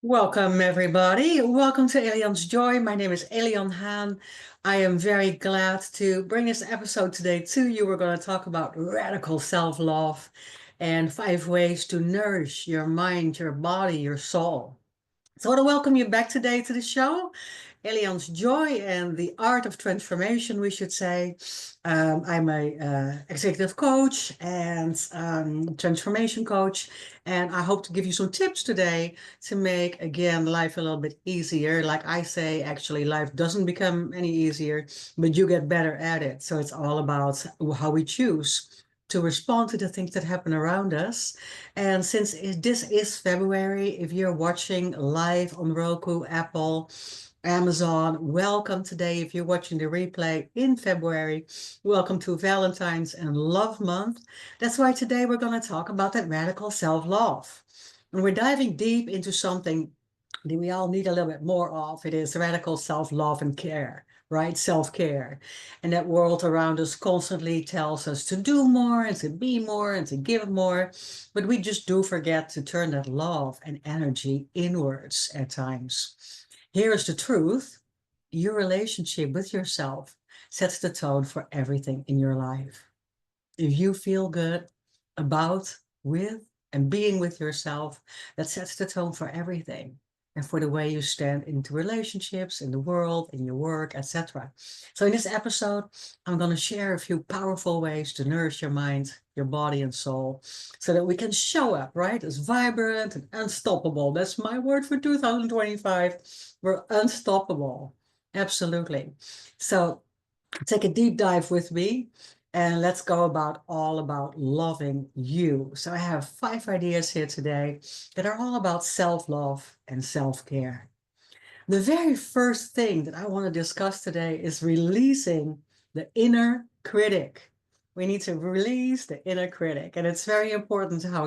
Welcome, everybody. Welcome to Elian's Joy. My name is Elian Han. I am very glad to bring this episode today to you. We're going to talk about radical self-love and 5 ways to nourish your mind, your body, your soul. So I want to welcome you back today to the show, Elian's Joy and the Art of Transformation, we should say. I'm a executive coach and transformation coach, and I hope to give you some tips today to make, again, life a little bit easier. Like I say, actually, life doesn't become any easier, but you get better at it. So it's all about how we choose to respond to the things that happen around us. And since this is February, if you're watching live on Roku, Apple, Amazon, welcome today. If you're watching the replay in February, welcome to Valentine's and Love Month. That's why today we're going to talk about that radical self-love. And we're diving deep into something that we all need a little bit more of. It is radical self-love and care, right? Self-care. And that world around us constantly tells us to do more and to be more and to give more. But we just do forget to turn that love and energy inwards at times. Here is the truth. Your relationship with yourself sets the tone for everything in your life. If you feel good about, with, and being with yourself, that sets the tone for everything and for the way you stand into relationships, in the world, in your work, etc. So in this episode, I'm going to share a few powerful ways to nourish your mind, your body, and soul so that we can show up, right, as vibrant and unstoppable. That's my word for 2025. We're unstoppable. Absolutely. So take a deep dive with me and let's go all about loving you. So I have 5 ideas here today that are all about self-love and self-care. The very first thing that I want to discuss today is releasing the inner critic. We need to release the inner critic. And it's very important how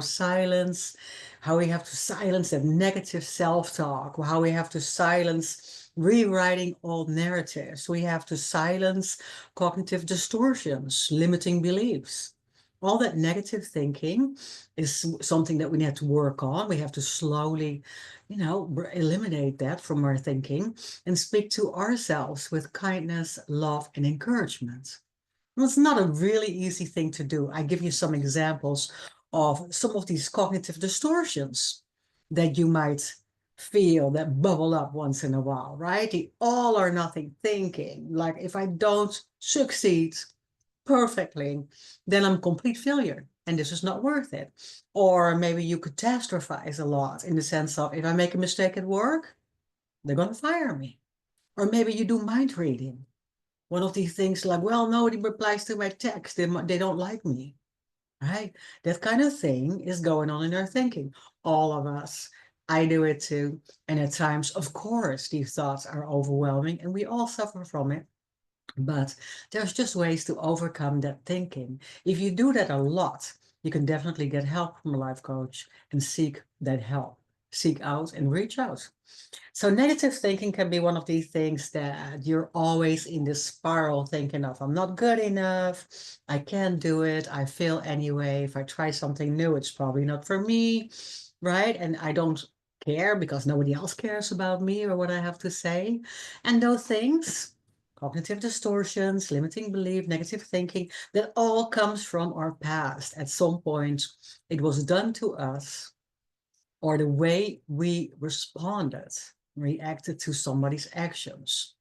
we have to silence that negative self-talk, how we have to silence rewriting old narratives. We have to silence cognitive distortions, limiting beliefs. All that negative thinking is something that we need to work on. We have to slowly eliminate that from our thinking and speak to ourselves with kindness, love, and encouragement. Well, it's not a really easy thing to do. I give you some examples of some of these cognitive distortions that you might feel that bubble up once in a while, right? The all or nothing thinking, like if I don't succeed perfectly, then I'm a complete failure and this is not worth it. Or maybe you catastrophize a lot in the sense of if I make a mistake at work, they're going to fire me. Or maybe you do mind reading. One of these things like, well, nobody replies to my text. They don't like me, right? That kind of thing is going on in our thinking. All of us. I do it too. And at times, of course, these thoughts are overwhelming and we all suffer from it. But there's just ways to overcome that thinking. If you do that a lot, you can definitely get help from a life coach and seek that help. Seek out and reach out. So negative thinking can be one of these things that you're always in this spiral thinking of, I'm not good enough, I can't do it, I fail anyway. If I try something new, it's probably not for me, right? And I don't care because nobody else cares about me or what I have to say. And those things, cognitive distortions, limiting belief, negative thinking, that all comes from our past. At some point, it was done to us, or the way we reacted to somebody's actions,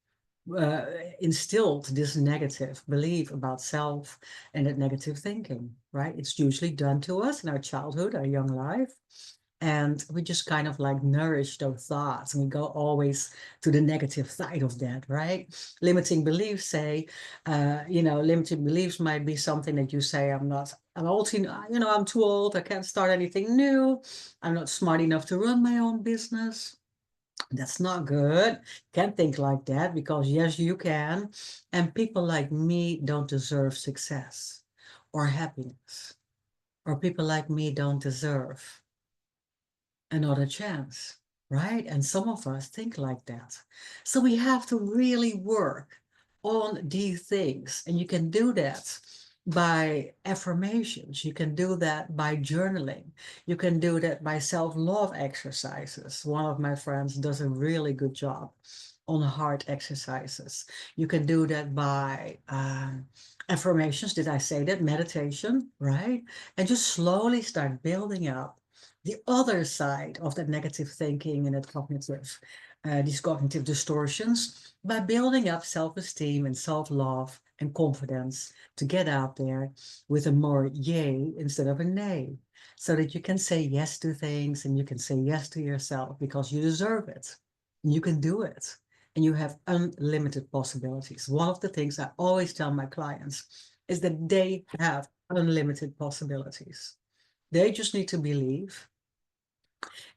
instilled this negative belief about self and that negative thinking, right? It's usually done to us in our childhood, our young life. And we just kind of like nourish those thoughts and we go always to the negative side of that, right? Limiting beliefs say, limiting beliefs might be something that you say, I'm old, I'm too old, I can't start anything new, I'm not smart enough to run my own business. That's not good. Can't think like that because yes, you can. And people like me don't deserve success or happiness, or people like me don't deserve another chance, right? And some of us think like that. So we have to really work on these things. And you can do that by affirmations. You can do that by journaling. You can do that by self-love exercises. One of my friends does a really good job on heart exercises. You can do that by affirmations. Did I say that? Meditation, right? And just slowly start building up the other side of that negative thinking and that cognitive, these cognitive distortions by building up self-esteem and self-love and confidence to get out there with a more yay instead of a nay, so that you can say yes to things and you can say yes to yourself because you deserve it. You can do it. And you have unlimited possibilities. One of the things I always tell my clients is that they have unlimited possibilities. They just need to believe.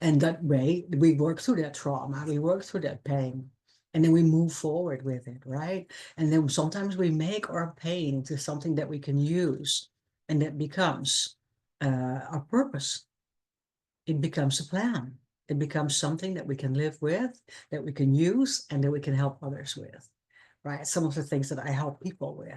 And that way, we work through that trauma, we work through that pain, and then we move forward with it, right? And then sometimes we make our pain into something that we can use, and that becomes our purpose. It becomes a plan. It becomes something that we can live with, that we can use, and that we can help others with, right? Some of the things that I help people with.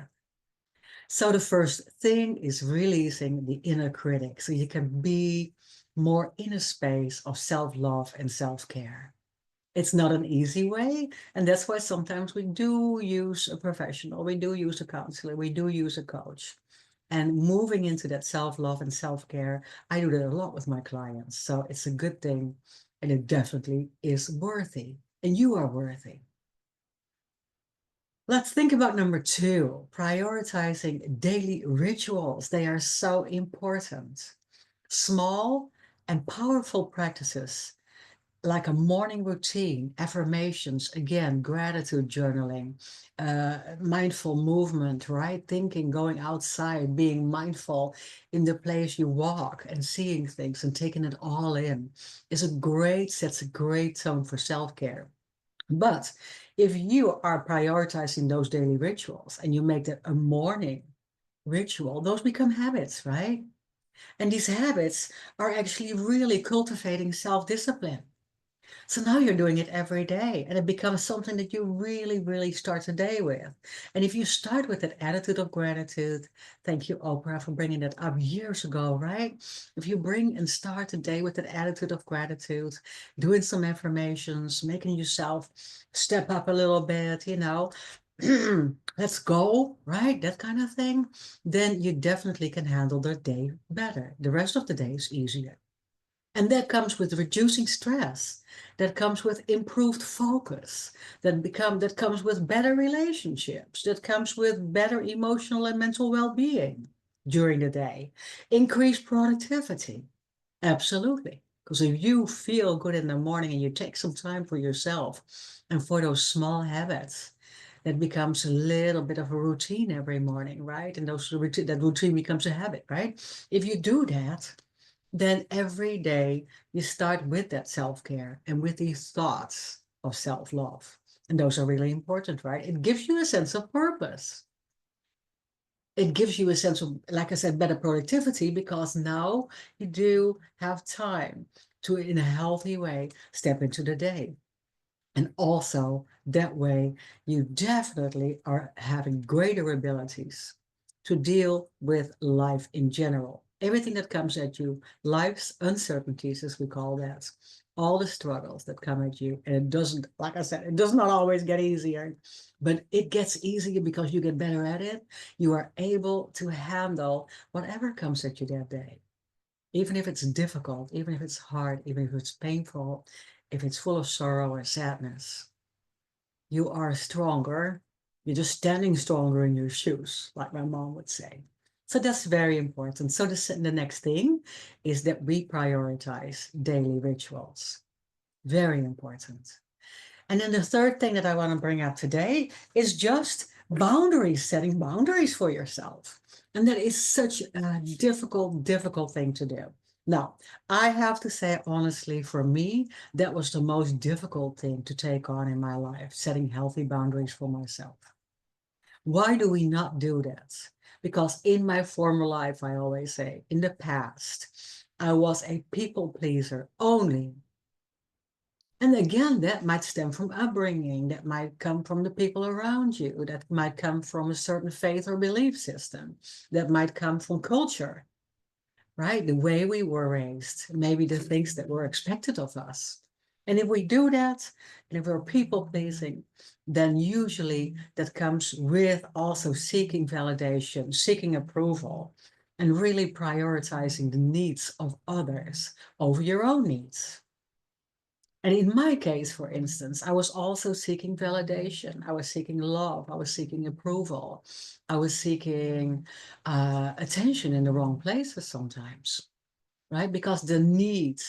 So the first thing is releasing the inner critic so you can be more in a space of self-love and self-care. It's not an easy way, and that's why sometimes we do use a professional, we do use a counselor, we do use a coach. And moving into that self-love and self-care, I do that a lot with my clients. So it's a good thing, and it definitely is worthy, and you are worthy. Let's think about number two, prioritizing daily rituals. They are so important. Small and powerful practices like a morning routine, affirmations, again, gratitude journaling, mindful movement, right? Thinking, going outside, being mindful in the place you walk and seeing things and taking it all in sets a great tone for self-care. But if you are prioritizing those daily rituals and you make that a morning ritual, those become habits, right? And these habits are actually really cultivating self-discipline. So now you're doing it every day and it becomes something that you really, really start the day with. And if you start with that attitude of gratitude, thank you, Oprah, for bringing that up years ago, right? If you bring and start the day with that attitude of gratitude, doing some affirmations, making yourself step up a little bit, let's go, right? That kind of thing, then you definitely can handle the day better. The rest of the day is easier. And that comes with reducing stress. That comes with improved focus. That comes with better relationships. That comes with better emotional and mental well-being during the day. Increased productivity. Absolutely. Because if you feel good in the morning and you take some time for yourself and for those small habits, that becomes a little bit of a routine every morning, right? And that routine becomes a habit, right? If you do that, then every day you start with that self-care and with these thoughts of self-love. And those are really important, right? It gives you a sense of purpose. It gives you a sense of, like I said, better productivity because now you do have time to, in a healthy way, step into the day. And also that way, you definitely are having greater abilities to deal with life in general. Everything that comes at you, life's uncertainties, as we call that, all the struggles that come at you. And it doesn't, like I said, it does not always get easier, but it gets easier because you get better at it. You are able to handle whatever comes at you that day. Even if it's difficult, even if it's hard, even if it's painful, if it's full of sorrow or sadness, you are stronger. You're just standing stronger in your shoes, like my mom would say. So that's very important. So the next thing is that we prioritize daily rituals. Very important. And then the third thing that I want to bring up today is just boundaries, setting boundaries for yourself. And that is such a difficult thing to do. Now, I have to say honestly, for me, that was the most difficult thing to take on in my life, setting healthy boundaries for myself. Why do we not do that? Because in my former life, I always say, in the past, I was a people pleaser only. And again, that might stem from upbringing, that might come from the people around you, that might come from a certain faith or belief system, that might come from culture, right? The way we were raised, maybe the things that were expected of us. And if we do that, and if we're people pleasing, then usually that comes with also seeking validation, seeking approval, and really prioritizing the needs of others over your own needs. And in my case, for instance, I was also seeking validation. I was seeking love. I was seeking approval. I was seeking attention in the wrong places sometimes, right? Because the need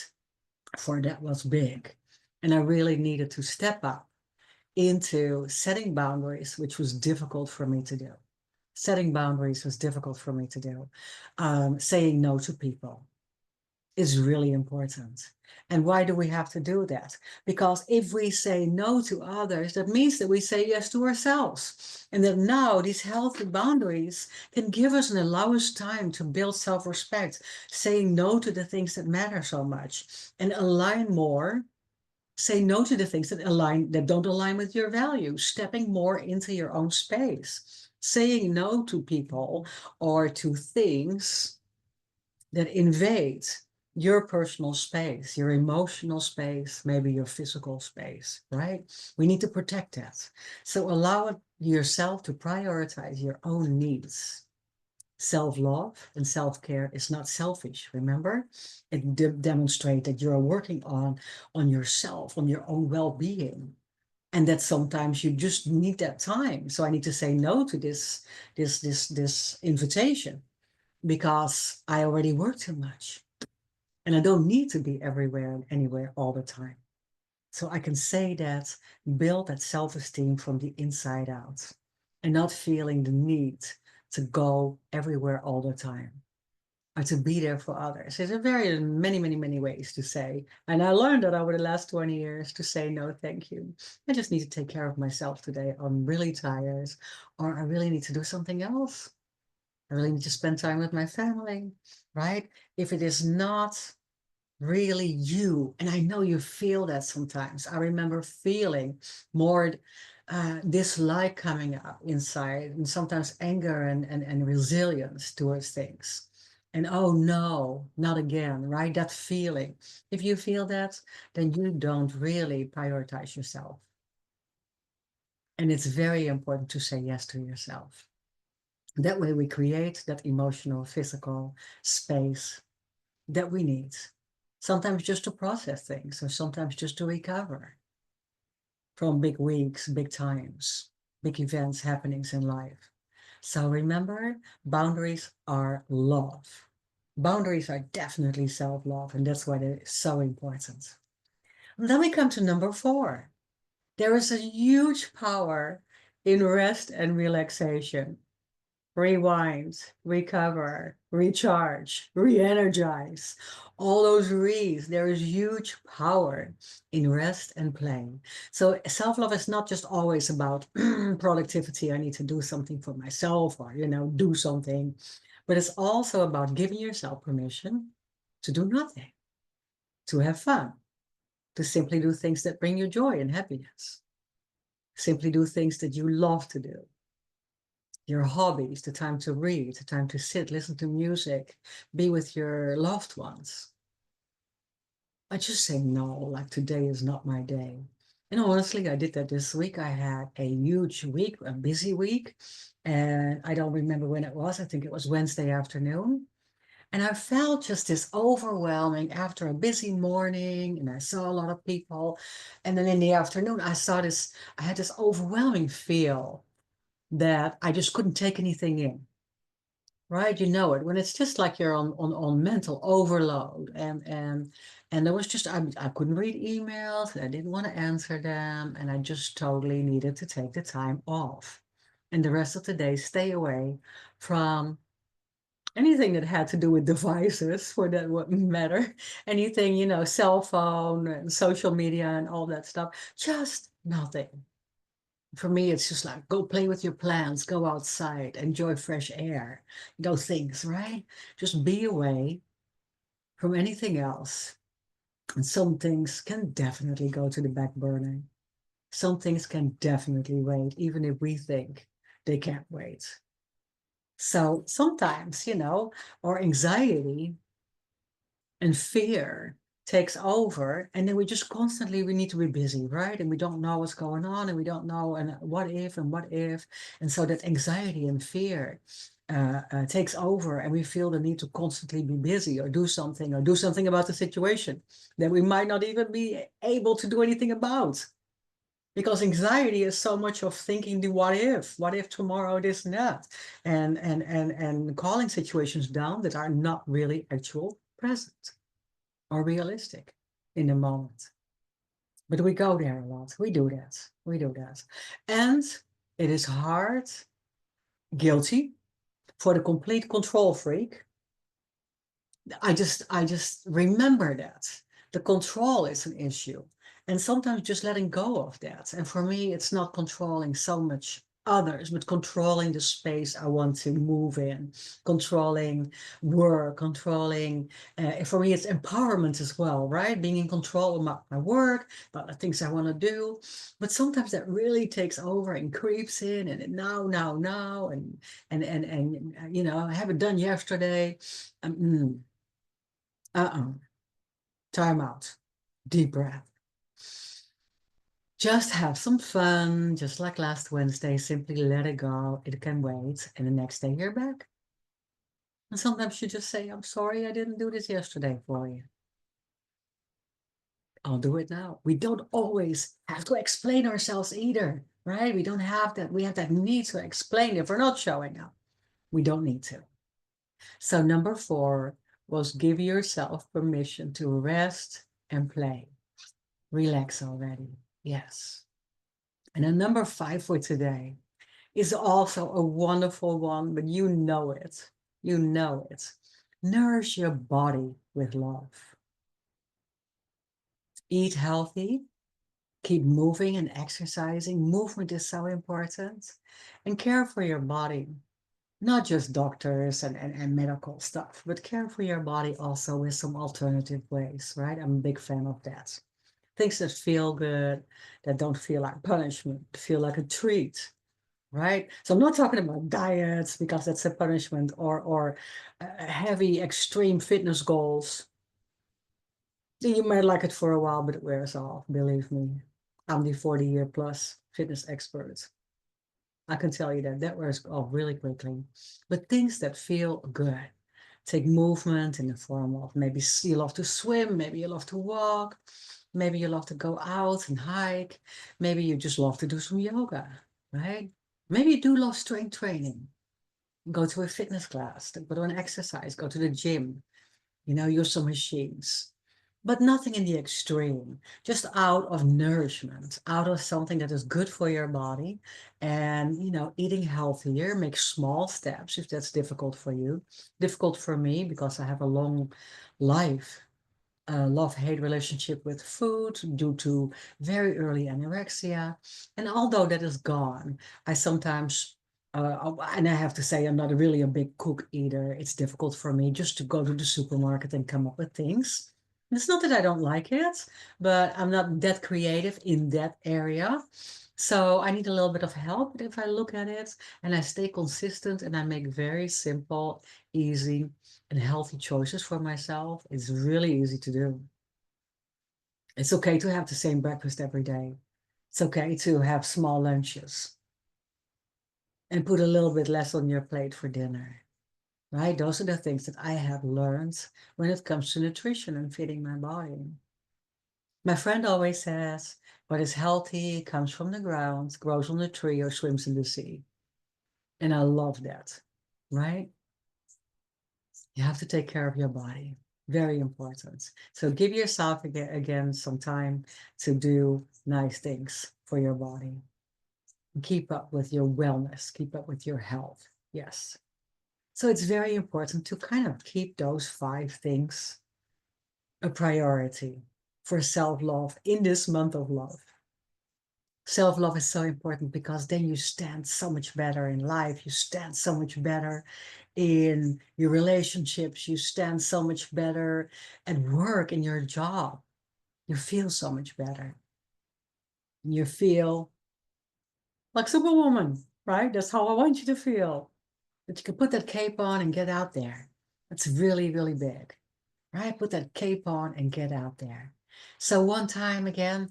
for that was big. And I really needed to step up into setting boundaries, which was difficult for me to do. Setting boundaries was difficult for me to do. Saying no to people is really important. And why do we have to do that? Because if we say no to others, that means that we say yes to ourselves. And that now these healthy boundaries can give us and allow us time to build self-respect, saying no to the things that matter so much and align more. Say no to the things that don't align with your values, stepping more into your own space, saying no to people or to things that invade your personal space, your emotional space, maybe your physical space, right? We need to protect that. So allow yourself to prioritize your own needs. Self-love and self-care is not selfish, remember? It demonstrates that you're working on yourself, on your own well-being. And that sometimes you just need that time. So I need to say no to this invitation because I already work too much. And I don't need to be everywhere and anywhere all the time. So I can say that, build that self-esteem from the inside out and not feeling the need to go everywhere all the time or to be there for others. There's a very many ways to say. And I learned that over the last 20 years to say no, thank you. I just need to take care of myself today. I'm really tired, or I really need to do something else. I really need to spend time with my family, right? If it is not really you, and I know you feel that sometimes. I remember feeling more dislike coming up inside, and sometimes anger and resilience towards things. And oh no, not again, right? That feeling. If you feel that, then you don't really prioritize yourself. And it's very important to say yes to yourself. That way we create that emotional, physical space that we need. Sometimes just to process things, or sometimes just to recover from big weeks, big times, big events, happenings in life. So remember, boundaries are love. Boundaries are definitely self-love, and that's why they're so important. And then we come to number 4. There is a huge power in rest and relaxation. Rewind, recover, recharge, re-energize. All those re's, there is huge power in rest and play. So self-love is not just always about productivity. I need to do something for myself or, do something. But it's also about giving yourself permission to do nothing, to have fun, to simply do things that bring you joy and happiness. Simply do things that you love to do. Your hobbies, the time to read, the time to sit, listen to music, be with your loved ones. I just say no, like today is not my day. And honestly, I did that this week. I had a huge week, a busy week, and I don't remember when it was. I think it was Wednesday afternoon. And I felt just this overwhelming after a busy morning, and I saw a lot of people. And then in the afternoon, I had this overwhelming feel that I just couldn't take anything in. Right, you know it when it's just like you're on mental overload, and there was just I couldn't read emails, and I didn't want to answer them, and I just totally needed to take the time off, and the rest of the day stay away from anything that had to do with devices, for that wouldn't matter, anything, cell phone and social media and all that stuff, just nothing. For me, it's just like go play with your plants, go outside, enjoy fresh air, those things, right? Just be away from anything else And some things can definitely go to the back burner. Some things can definitely wait, even if we think they can't wait. So sometimes, our anxiety and fear takes over, and then we need to be busy, right? And we don't know what's going on, and we don't know, and what if, and so that anxiety and fear takes over, and we feel the need to constantly be busy or do something about the situation that we might not even be able to do anything about. Because anxiety is so much of thinking the what if tomorrow this and that, and calling situations down that are not really actual present or realistic in the moment. But we go there a lot. We do that. We do that. And it is hard, guilty for the complete control freak. I just remember that the control is an issue, and sometimes just letting go of that. And for me, it's not controlling so much others, but controlling the space I want to move in, controlling work, controlling. For me, it's empowerment as well, right? Being in control of my work, about the things I want to do. But sometimes that really takes over and creeps in, and now, and I haven't done yesterday. Um, Time out. Deep breath. Just have some fun, just like last Wednesday. Simply let it go. It can wait. And the next day you're back. And sometimes you just say, I'm sorry I didn't do this yesterday for you. I'll do it now. We don't always have to explain ourselves either, right? We don't have that. We have that need to explain if we're not showing up. We don't need to. So number 4 was give yourself permission to rest and play. Relax already. Yes. And then number 5 for today is also a wonderful one, but you know it. You know it. Nourish your body with love. Eat healthy. Keep moving and exercising. Movement is so important. And care for your body. Not just doctors and medical stuff, but care for your body also with some alternative ways, right? I'm a big fan of that. Things that feel good, that don't feel like punishment, feel like a treat, right? So I'm not talking about diets because that's a punishment, or heavy extreme fitness goals. You might like it for a while, but it wears off, believe me. I'm the 40-year plus fitness expert. I can tell you that wears off really quickly. But things that feel good. Take movement in the form of maybe you love to swim, maybe you love to walk, maybe you love to go out and hike, maybe you just love to do some yoga, right? Maybe you do love strength training. Go to a fitness class, go to an exercise, go to the gym, use some machines. But nothing in the extreme, just out of nourishment, out of something that is good for your body. And, eating healthier, make small steps if that's difficult for you. Difficult for me because I have a long life love-hate relationship with food due to very early anorexia. And although that is gone, I sometimes, and I have to say, I'm not really a big cook either. It's difficult for me just to go to the supermarket and come up with things. It's not that I don't like it, but I'm not that creative in that area. So I need a little bit of help. But if I look at it and I stay consistent and I make very simple, easy, and healthy choices for myself, it's really easy to do. It's okay to have the same breakfast every day. It's okay to have small lunches and put a little bit less on your plate for dinner, right? Those are the things that I have learned when it comes to nutrition and feeding my body. My friend always says, what is healthy comes from the ground, grows on the tree, or swims in the sea. And I love that, right? You have to take care of your body. Very important. So give yourself again some time to do nice things for your body. Keep up with your wellness, keep up with your health. Yes. So it's very important to kind of keep those 5 things a priority for self-love in this month of love. Self-love is so important because then you stand so much better in life. You stand so much better in your relationships. You stand so much better at work, in your job. You feel so much better. You feel like Superwoman, right? That's how I want you to feel. That you can put that cape on and get out there. That's really, really big, right? Put that cape on and get out there. So one time again,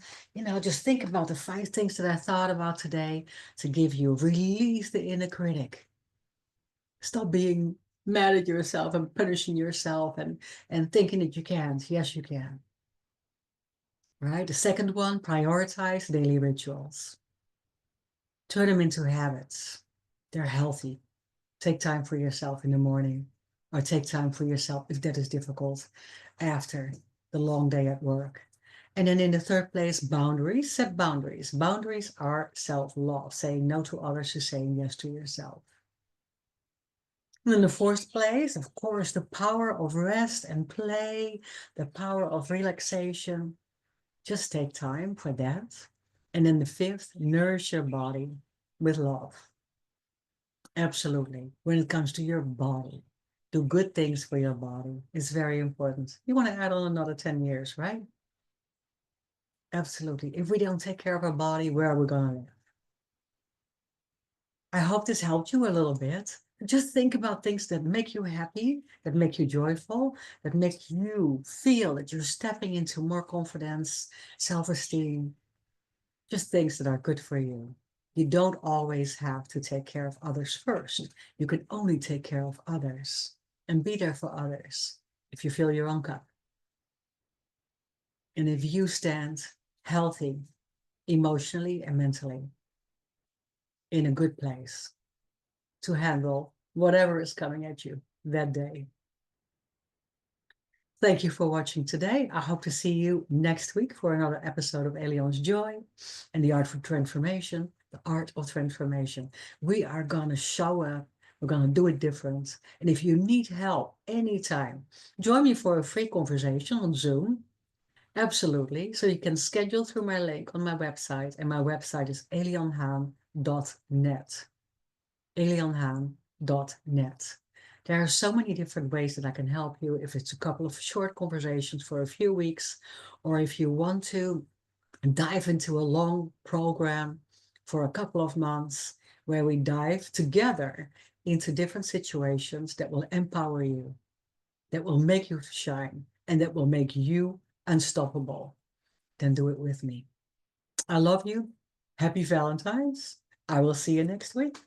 just think about the 5 things that I thought about today to give you, release the inner critic. Stop being mad at yourself and punishing yourself and thinking that you can't. Yes, you can, right? The second one, prioritize daily rituals. Turn them into habits. They're healthy. Take time for yourself in the morning, or take time for yourself if that is difficult after the long day at work. And then in the third place, boundaries. Set boundaries. Boundaries are self-love, saying no to others is saying yes to yourself. And in the fourth place, of course, the power of rest and play, the power of relaxation. Just take time for that. And then the fifth, nourish your body with love. Absolutely. When it comes to your body, do good things for your body. It's very important. You want to add on another 10 years, right? Absolutely. If we don't take care of our body, where are we going to live? I hope this helped you a little bit. Just think about things that make you happy, that make you joyful, that make you feel that you're stepping into more confidence, self-esteem, just things that are good for you. You don't always have to take care of others first. You can only take care of others and be there for others if you fill your own cup. And if you stand healthy, emotionally and mentally, in a good place to handle whatever is coming at you that day. Thank you for watching today. I hope to see you next week for another episode of Alion's Joy and the Art of Transformation, the Art of Transformation. We are going to show up. We're going to do it different. And if you need help anytime, join me for a free conversation on Zoom. Absolutely. So you can schedule through my link on my website. And my website is alionhaan.net. alionhaan.net. There are so many different ways that I can help you. If it's a couple of short conversations for a few weeks, or if you want to dive into a long program for a couple of months where we dive together into different situations that will empower you, that will make you shine, and that will make you unstoppable, then do it with me. I love you. Happy Valentine's. I will see you next week.